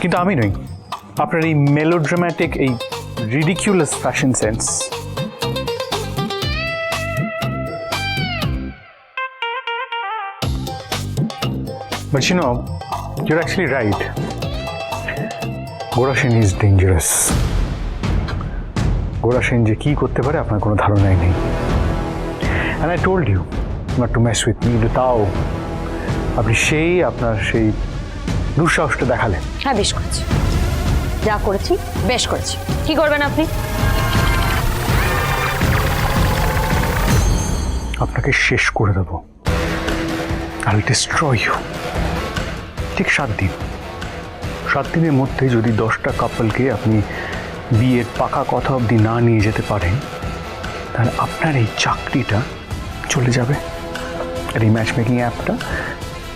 কিন্তু আমি নই, আপনার এই মেলোড্রামাটিক, এই ridiculous fashion sense. But you know, you're actually right. Gora Sen is dangerous. গোরা সেন যে কি করতে পারে আপনার কোনো ধারণাই নেই। And I told you not to mess with me, কিন্তু তাও আপনি আপনার সেই দুঃসাহসটা দেখালেন। হ্যাঁ, বেশ করেছি, যা করেছি বেশ করেছি। কি করবেন আপনি? আপনাকে শেষ করে দেব। আর ডিস্ট্রয় ইউ। ঠিক 7 দিন। 7 দিনের মধ্যে যদি 10টা কাপলকে আপনি বিয়ের পাকা কথা অবধি না নিয়ে যেতে পারেন, তাহলে আপনার এই চাকরিটা চলে যাবে। আর এই ম্যাচ মেকিং অ্যাপটা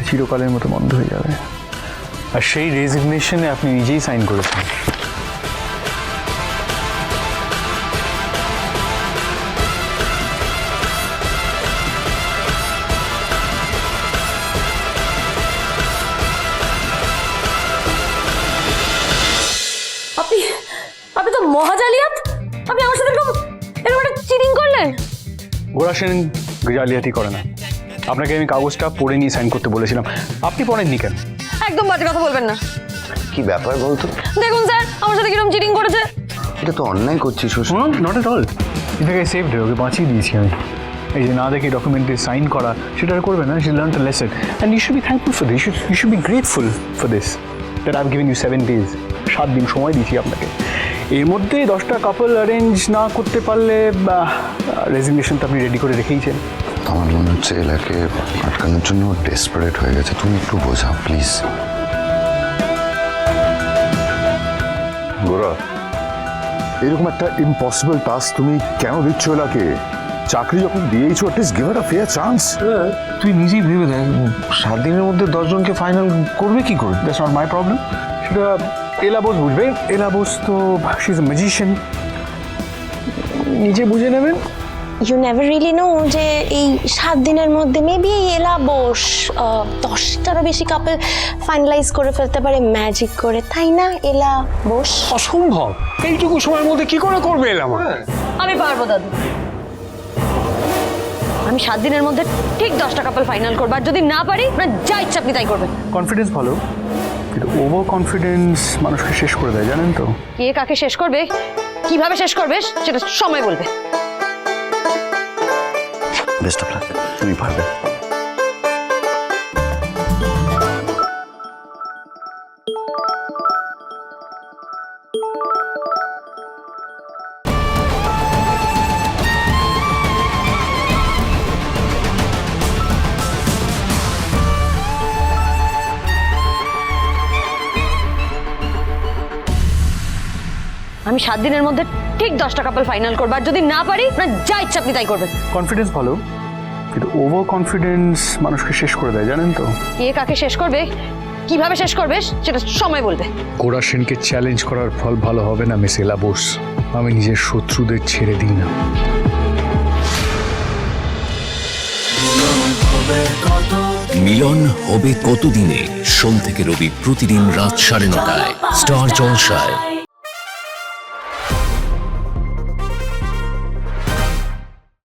চিরকালের মতো বন্ধ হয়ে যাবে। আর সেই রেজিগনেশনে আপনি নিজেই সাইন করেছেন। আপনি তো মহাজালিয়াত। আপনি আমার সাথে এরকম একটা চিটিং করলেন। গোরা সেন জালিয়াতি করে না। আপনাকে আমি কাগজটা পড়ে নিয়ে সাইন করতে বলেছিলাম, আপনি পড়েননি কেন? একদম বাজে কথা বলবেন না। কি ব্যাপার বলতো? দেখুন স্যার, আমার সাথে কিরকম চিটিং করেছে। এটা তো অন্যায় করছিস। Not at all. এটাকে সেভড, ওকে বাঁচিয়ে দিয়েছি আমি। এই যে না দেখে ডকুমেন্টে সাইন করা, সেটা আর করবে না। She learn a lesson and you should be thankful for this. You should be grateful for this that I have given you 7 days। 7 দিন সময় দিয়েছি আপনাকে। এর মধ্যে 10টা কাপল অ্যারেঞ্জ না করতে পারলে রেজিগনেশন তো আপনি রেডি করে রেখেইছেন। আমার মনে হচ্ছে এলাকে আটকানোর জন্য ডেসপারেট হয়ে গেছে। তুমি একটু বোঝাও প্লিজ। গোরা, এরকম একটা ইম্পসিবল টাস্ক তুমি কেন দিচ্ছ এলাকে? চাকরি যখন দিয়েছো, অ্যাটলিস্ট গিভ হার আ ফেয়ার চান্স। তুই নিজেই ভেবে দেখ, 7 দিনের মধ্যে 10 জনকে ফাইনাল করবে কি করে? That's not my problem. সেটা এলা বোস বুঝবে। এলা বোস তো শি ইজ এ ম্যাজিশিয়ান, নিজে বুঝে নেবেন। ইউ নেভার রিয়েলি নো যে এই 7 দিনের মধ্যে মেবি এই এলা বোস 10টারও বেশি কাপল ফাইনালাইজ করে ফেলতে পারে ম্যাজিক করে, তাই না এলা বোস? অসম্ভব। এইটুকু সময়ের মধ্যে কি করে করবে এলাম? আমি পারবো দাদু। আমি 7 দিনের মধ্যে ঠিক 10টা কাপল ফাইনাল করবো। আর যদি না পারি, আপনার যা ইচ্ছা আপনি তাই করবেন। কনফিডেন্স ভালো, কিন্তু ওভার কনফিডেন্স মানুষকে শেষ করে দেয়, জানেন তো? কে কাকে শেষ করবে, কিভাবে শেষ করবে, সেটা সময় বলবে। বেস্ট অফ লাক, তুমি পারবে। আমি 7 দিনের মধ্যে ঠিক 10টা কাপল ফাইনাল করবো। আর যদি না পারি, আপনার যা ইচ্ছা আপনি তাই করবেন। কনফিডেন্স ভালো, কিন্তু ওভার কনফিডেন্স মানুষকে শেষ করে দেয়, জানেন তো? কে কাকে শেষ করবে, কিভাবে শেষ করবে, সেটা সময় বলবে। গোরা সেনকে চ্যালেঞ্জ করার ফল ভালো হবে না মিস এলা বোস। আমি নিজের শত্রুদের ছেড়ে দিই না। মিলন হবে কতদিনে? সোম থেকে রবি প্রতিদিন রাত 9:30টায় স্টার জলসায়।